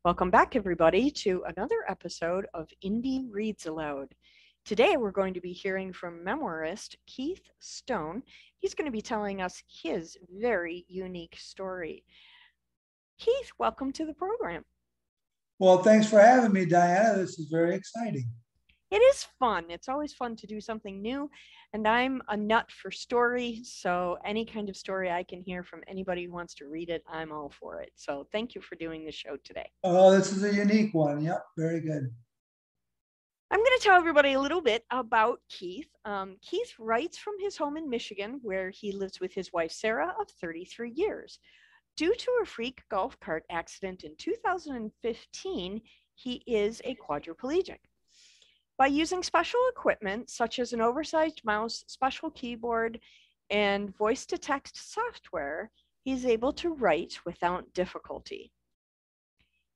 Welcome back, everybody, to another episode of Indie Reads Aloud. Today, we're going to be hearing from memoirist Keith Stone. He's going to be telling us his very unique story. Keith, welcome to the program. Well, thanks for having me, Diana. This is very exciting. It is fun. It's always fun to do something new, and I'm a nut for story, so any kind of story I can hear from anybody who wants to read it, I'm all for it. So thank you for doing the show today. Oh, this is a unique one. Yep, very good. I'm going to tell everybody a little bit about Keith. Keith writes from his home in Michigan, where he lives with his wife, Sarah, of 33 years. Due to a freak golf cart accident in 2015, he is a quadriplegic. By using special equipment, such as an oversized mouse, special keyboard, and voice-to-text software, he's able to write without difficulty.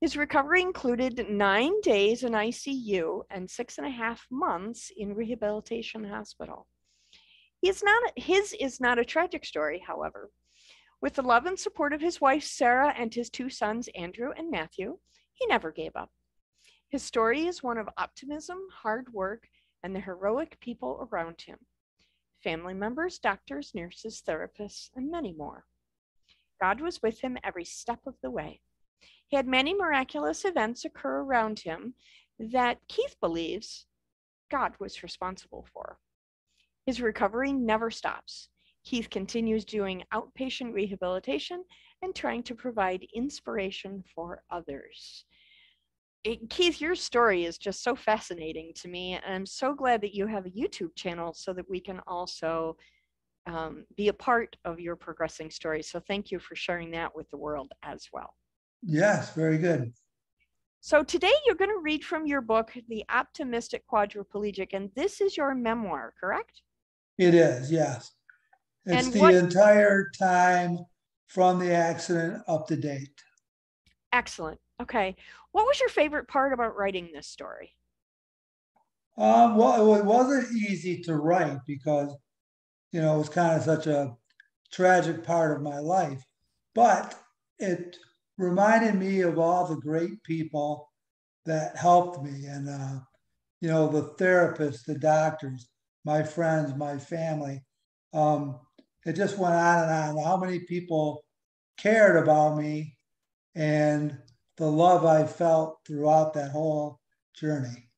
His recovery included 9 days in ICU and 6.5 months in rehabilitation hospital. His is not a tragic story, however. With the love and support of his wife, Sarah, and his two sons, Andrew and Matthew, he never gave up. His story is one of optimism, hard work, and the heroic people around him. Family members, doctors, nurses, therapists, and many more. God was with him every step of the way. He had many miraculous events occur around him that Keith believes God was responsible for. His recovery never stops. Keith continues doing outpatient rehabilitation and trying to provide inspiration for others. Keith, your story is just so fascinating to me, and I'm so glad that you have a YouTube channel so that we can also be a part of your progressing story. So thank you for sharing that with the world as well. Yes, very good. So today you're going to read from your book, The Optimistic Quadriplegic, and this is your memoir, correct? It is, yes. It's And the what, entire time from the accident up to date. excellent. Okay. What was your favorite part about writing this story? Well, it wasn't easy to write because, it was kind of such a tragic part of my life, but it reminded me of all the great people that helped me and, the therapists, the doctors, my friends, my family. Um, it just went on and on. How many people cared about me and the love I felt throughout that whole journey.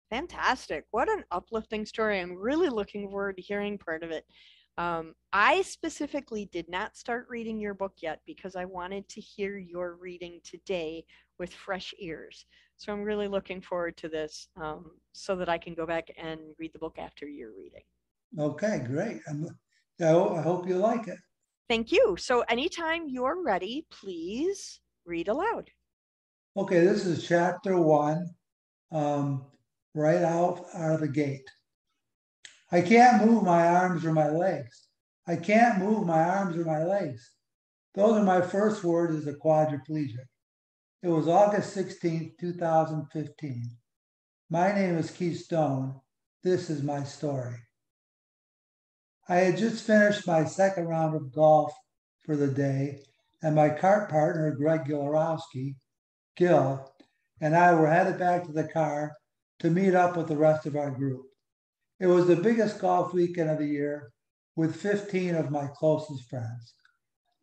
Fantastic. What an uplifting story. I'm really looking forward to hearing part of it. I specifically did not start reading your book yet because I wanted to hear your reading today with fresh ears. So I'm really looking forward to this so that I can go back and read the book after your reading. Okay, great. I hope you like it. Thank you. So anytime you're ready, please read aloud. Okay, this is chapter one, um, right out of the gate. I can't move my arms or my legs. I can't move my arms or my legs. Those are my first words as a quadriplegic. It was August 16th, 2015. My name is Keith Stone. This is my story. I had just finished my second round of golf for the day, and my cart partner, Greg Gil, and I were headed back to the car to meet up with the rest of our group. It was the biggest golf weekend of the year with 15 of my closest friends.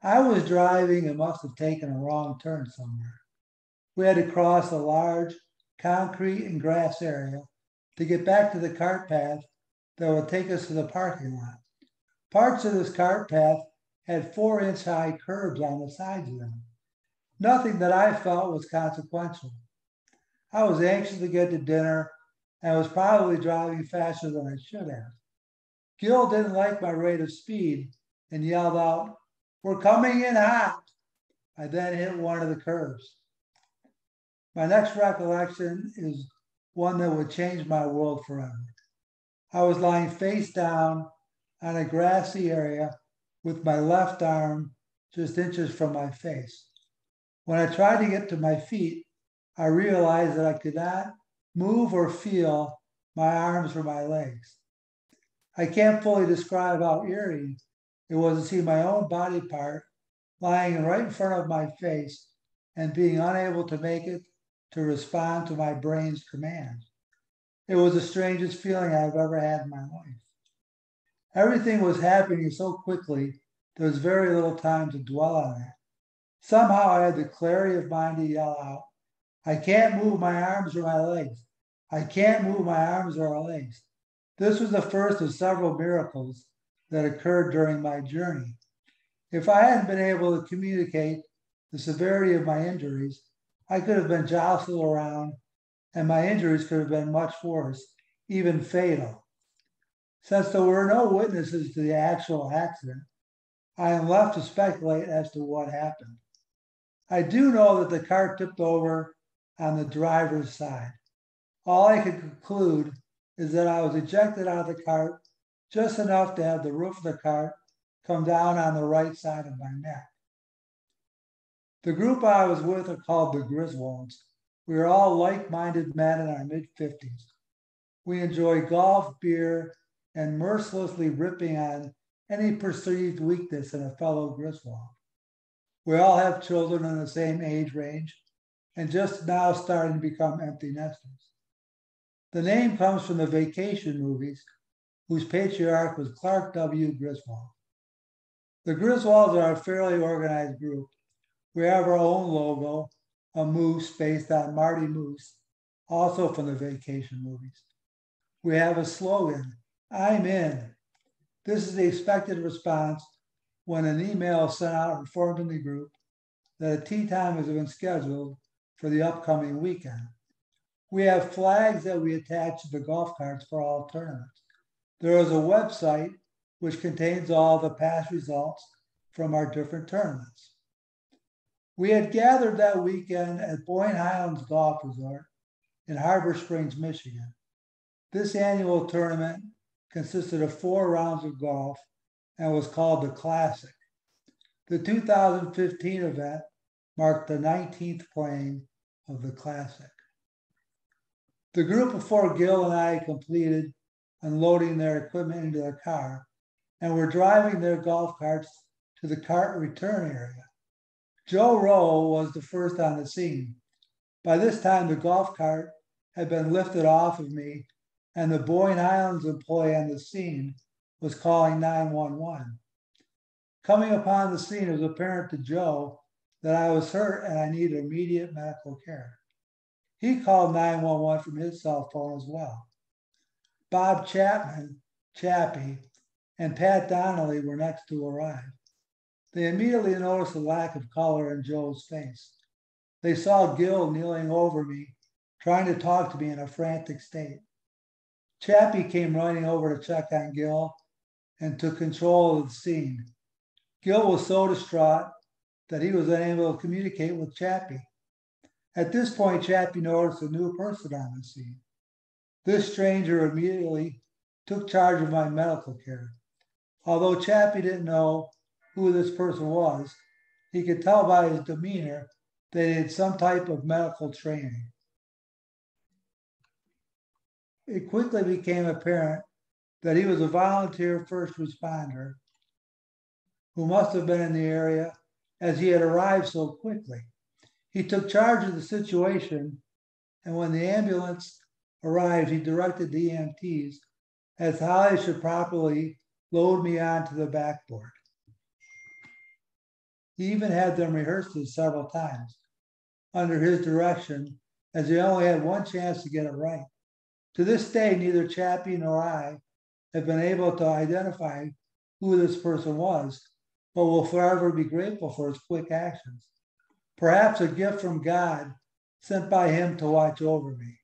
I was driving and must have taken a wrong turn somewhere. We had to cross a large concrete and grass area to get back to the cart path that would take us to the parking lot. Parts of this cart path had 4-inch high curbs on the sides of them. Nothing that I felt was consequential. I was anxious to get to dinner and was probably driving faster than I should have. Gil didn't like my rate of speed and yelled out, "We're coming in hot." I then hit one of the curbs. My next recollection is one that would change my world forever. I was lying face down on a grassy area with my left arm just inches from my face. When I tried to get to my feet, I realized that I could not move or feel my arms or my legs. I can't fully describe how eerie it was to see my own body part lying right in front of my face and being unable to make it to respond to my brain's commands. It was the strangest feeling I've ever had in my life. Everything was happening so quickly, there was very little time to dwell on it. Somehow I had the clarity of mind to yell out, I can't move my arms or my legs. I can't move my arms or my legs. This was the first of several miracles that occurred during my journey. If I hadn't been able to communicate the severity of my injuries, I could have been jostled around and my injuries could have been much worse, even fatal. Since there were no witnesses to the actual accident, I am left to speculate as to what happened. I do know that the car tipped over on the driver's side. All I could conclude is that I was ejected out of the cart just enough to have the roof of the cart come down on the right side of my neck. The group I was with are called the Griswolds. We are all like-minded men in our mid-50s. We enjoy golf, beer, and mercilessly ripping on any perceived weakness in a fellow Griswold. We all have children in the same age range and just now starting to become empty nesters. The name comes from the vacation movies, whose patriarch was Clark W. Griswold. The Griswolds are a fairly organized group. We have our own logo, a moose based on Marty Moose, also from the vacation movies. We have a slogan, I'm in. This is the expected response when an email is sent out informing the group that a tea time has been scheduled for the upcoming weekend. We have flags that we attach to the golf carts for all tournaments. There is a website which contains all the past results from our different tournaments. We had gathered that weekend at Boyne Highlands Golf Resort in Harbor Springs, Michigan. This annual tournament consisted of 4 rounds of golf and was called the Classic. The 2015 event marked the 19th playing of the Classic. The group before Gil and I completed unloading their equipment into their car and were driving their golf carts to the cart return area. Joe Rowe was the first on the scene. By this time, the golf cart had been lifted off of me, and the Boyne Islands employee on the scene was calling 911. Coming upon the scene, it was apparent to Joe that I was hurt and I needed immediate medical care. He called 911 from his cell phone as well. Bob Chapman, Chappie, and Pat Donnelly were next to arrive. They immediately noticed a lack of color in Joe's face. They saw Gil kneeling over me, trying to talk to me in a frantic state. Chappie came running over to check on Gil and took control of the scene. Gil was so distraught that he was unable to communicate with Chappie. At this point, Chappie noticed a new person on the scene. This stranger immediately took charge of my medical care. Although Chappie didn't know who this person was, he could tell by his demeanor that he had some type of medical training. It quickly became apparent that he was a volunteer first responder who must have been in the area as he had arrived so quickly. He took charge of the situation, and when the ambulance arrived, he directed the EMTs as to how they should properly load me onto the backboard. He even had them rehearse this several times under his direction, as he only had one chance to get it right. To this day, neither Chappie nor I have been able to identify who this person was, but will forever be grateful for his quick actions. Perhaps a gift from God sent by him to watch over me.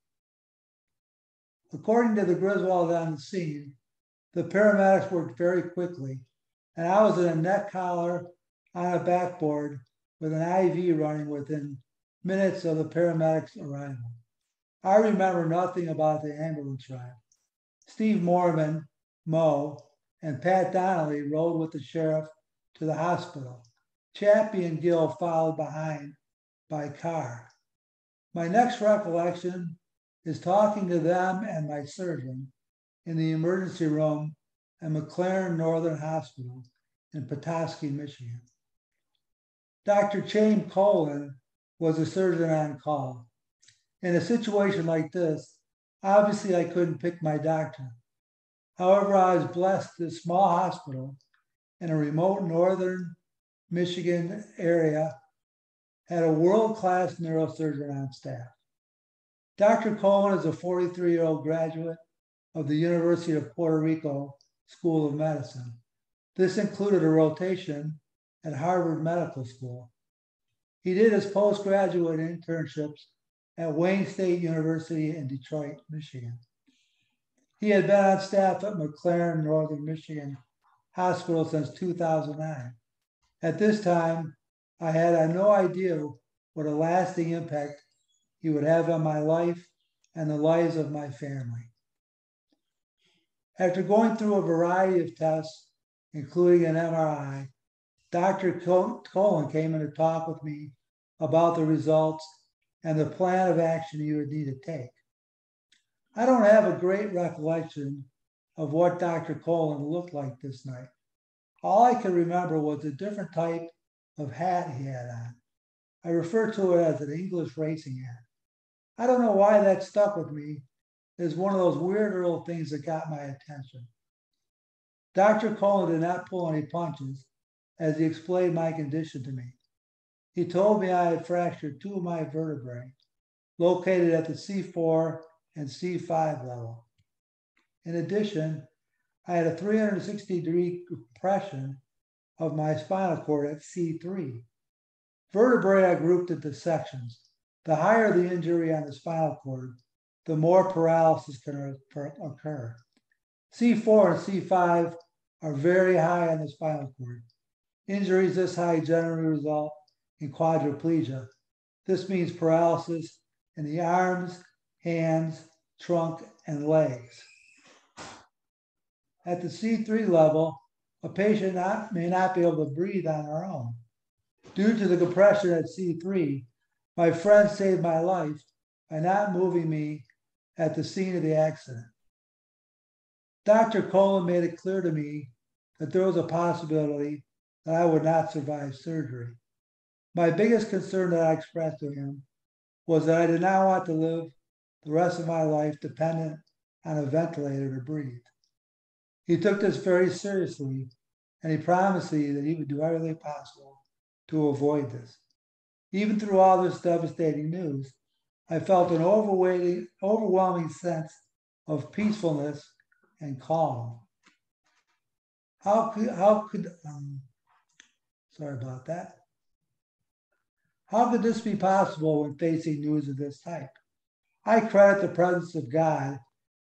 According to the Griswold on the scene, the paramedics worked very quickly, and I was in a neck collar on a backboard with an IV running within minutes of the paramedics' arrival. I remember nothing about the ambulance ride. Steve Mormon, Mo, and Pat Donnelly rode with the sheriff to the hospital. Chappie and Gil followed behind by car. My next recollection is talking to them and my surgeon in the emergency room at McLaren Northern Hospital in Petoskey, Michigan. Dr. Chaim Colin was a surgeon on call. In a situation like this, obviously I couldn't pick my doctor. However, I was blessed that a small hospital in a remote northern Michigan area had a world-class neurosurgeon on staff. Dr. Coleman is a 43-year-old graduate of the University of Puerto Rico School of Medicine. This included a rotation at Harvard Medical School. He did his postgraduate internships at Wayne State University in Detroit, Michigan. He had been on staff at McLaren, Northern Michigan Hospital since 2009. At this time, I had no idea what a lasting impact he would have on my life and the lives of my family. After going through a variety of tests, including an MRI, Dr. Cohen came in to talk with me about the results and the plan of action he would need to take. I don't have a great recollection of what Dr. Cohen looked like this night. All I can remember was a different type of hat he had on. I refer to it as an English racing hat. I don't know why that stuck with me. It's one of those weird little things that got my attention. Dr. Cohen did not pull any punches as he explained my condition to me. He told me I had fractured two of my vertebrae located at the C4 and C5 level. In addition, I had a 360-degree compression of my spinal cord at C3. Vertebrae are grouped into sections. The higher the injury on the spinal cord, the more paralysis can occur. C4 and C5 are very high on the spinal cord. Injuries this high generally result in quadriplegia. This means paralysis in the arms, hands, trunk, and legs. At the C3 level, a patient may not be able to breathe on their own. Due to the compression at C3, my friend saved my life by not moving me at the scene of the accident. Dr. Cohen made it clear to me that there was a possibility that I would not survive surgery. My biggest concern that I expressed to him was that I did not want to live the rest of my life dependent on a ventilator to breathe. He took this very seriously, and he promised me that he would do everything possible to avoid this. Even through all this devastating news, I felt an overwhelming sense of peacefulness and calm. Sorry about that. How could this be possible when facing news of this type? I credit the presence of God,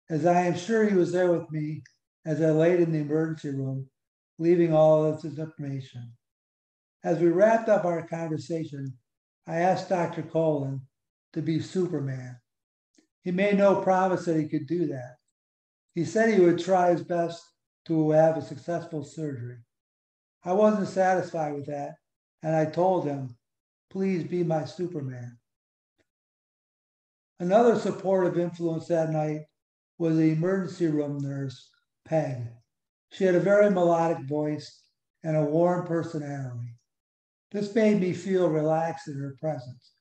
as I am sure he was there with me as I laid in the emergency room, leaving all of this information. As we wrapped up our conversation, I asked Dr. Cohen to be Superman. He made no promise that he could do that. He said he would try his best to have a successful surgery. I wasn't satisfied with that, and I told him, please be my Superman. Another supportive influence that night was the emergency room nurse, Peg. She had a very melodic voice and a warm personality. This made me feel relaxed in her presence.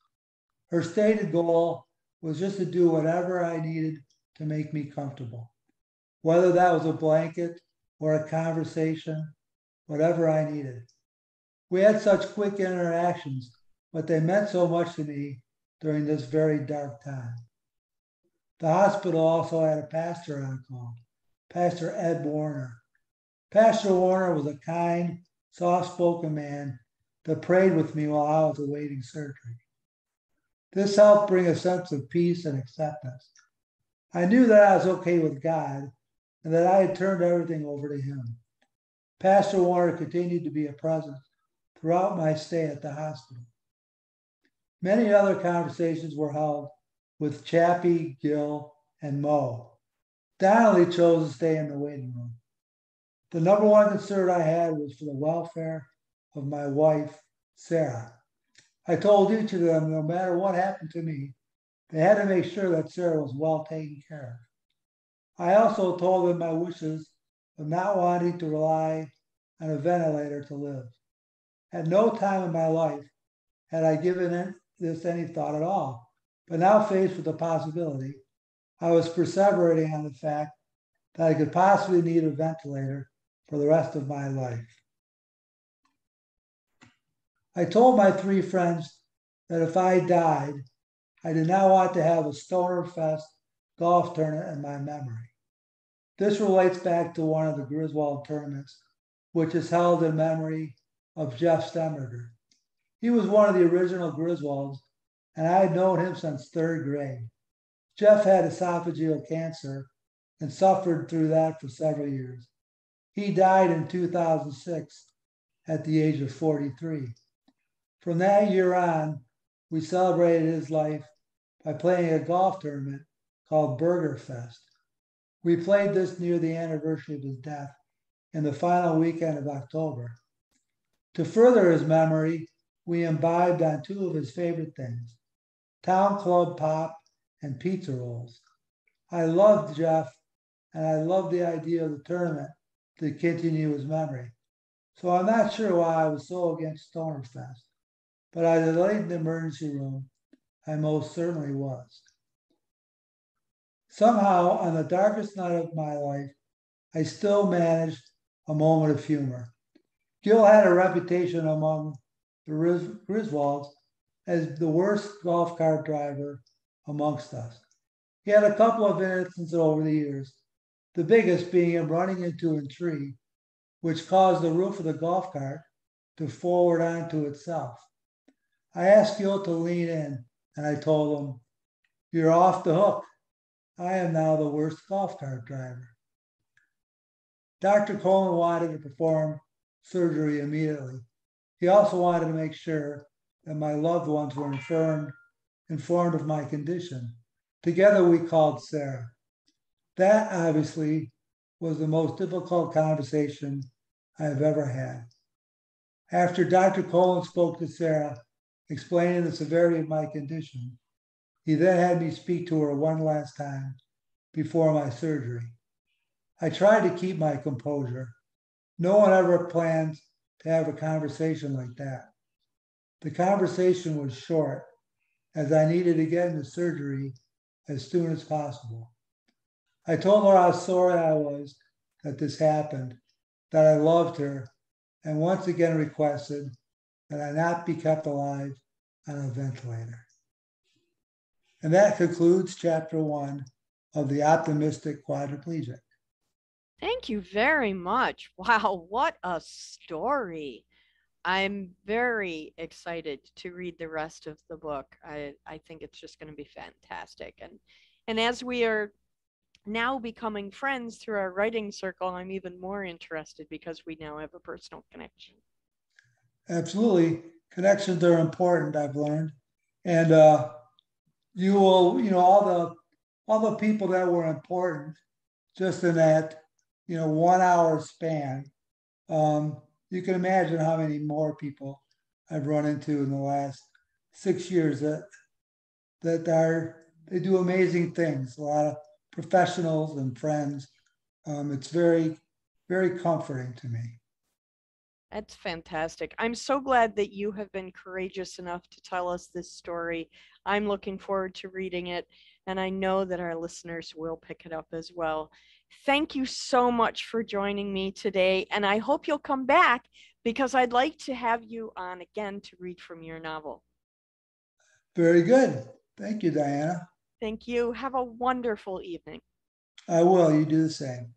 Her stated goal was just to do whatever I needed to make me comfortable, whether that was a blanket or a conversation, whatever I needed. We had such quick interactions, but they meant so much to me during this very dark time. The hospital also had a pastor on call, Pastor Ed Warner. Pastor Warner was a kind, soft-spoken man that prayed with me while I was awaiting surgery. This helped bring a sense of peace and acceptance. I knew that I was okay with God and that I had turned everything over to him. Pastor Warner continued to be a presence throughout my stay at the hospital. Many other conversations were held with Chappie, Gil, and Mo. Donnelly chose to stay in the waiting room. The number one concern I had was for the welfare of my wife, Sarah. I told each of them, no matter what happened to me, they had to make sure that Sarah was well taken care of. I also told them my wishes of not wanting to rely on a ventilator to live. At no time in my life had I given this any thought at all. But now faced with the possibility, I was perseverating on the fact that I could possibly need a ventilator for the rest of my life. I told my three friends that if I died, I did not want to have a Stoner Fest golf tournament in my memory. This relates back to one of the Griswold tournaments, which is held in memory of Jeff Stemmerger. He was one of the original Griswolds, and I had known him since third grade. Jeff had esophageal cancer and suffered through that for several years. He died in 2006 at the age of 43. From that year on, we celebrated his life by playing a golf tournament called Burger Fest. We played this near the anniversary of his death in the final weekend of October. To further his memory, we imbibed on two of his favorite things, Town Club Pop and pizza rolls. I loved Jeff, and I loved the idea of the tournament to continue his memory. So I'm not sure why I was so against Stoner Fest, but as I laid in the emergency room, I most certainly was. Somehow, on the darkest night of my life, I still managed a moment of humor. Gil had a reputation among the Griswolds as the worst golf cart driver amongst us. He had a couple of instances over the years, the biggest being him running into a tree, which caused the roof of the golf cart to forward onto itself. I asked Gil to lean in, and I told him, "You're off the hook. I am now the worst golf cart driver." Dr. Coleman wanted to perform surgery immediately. He also wanted to make sure that my loved ones were informed of my condition. Together we called Sarah. That obviously was the most difficult conversation I have ever had. After Dr. Coleman spoke to Sarah, explaining the severity of my condition, he then had me speak to her one last time before my surgery. I tried to keep my composure. No one ever plans to have a conversation like that. The conversation was short, as I needed to get into surgery as soon as possible. I told her how sorry I was that this happened, that I loved her, and once again requested that I not be kept alive on a ventilator. And that concludes chapter 1 of The Optimistic Quadriplegic. Thank you very much. Wow, what a story. I'm very excited to read the rest of the book. I think it's just going to be fantastic. And as we are now becoming friends through our writing circle, I'm even more interested because we now have a personal connection. Absolutely. Connections are important, I've learned. And you will, all the people that were important just in that, 1 hour span. You can imagine how many more people I've run into in the last 6 years they do amazing things. A lot of professionals and friends. It's very, very comforting to me. That's fantastic. I'm so glad that you have been courageous enough to tell us this story. I'm looking forward to reading it, and I know that our listeners will pick it up as well. Thank you so much for joining me today, and I hope you'll come back because I'd like to have you on again to read from your novel. Very good. Thank you, Diana. Thank you. Have a wonderful evening. I will. You do the same.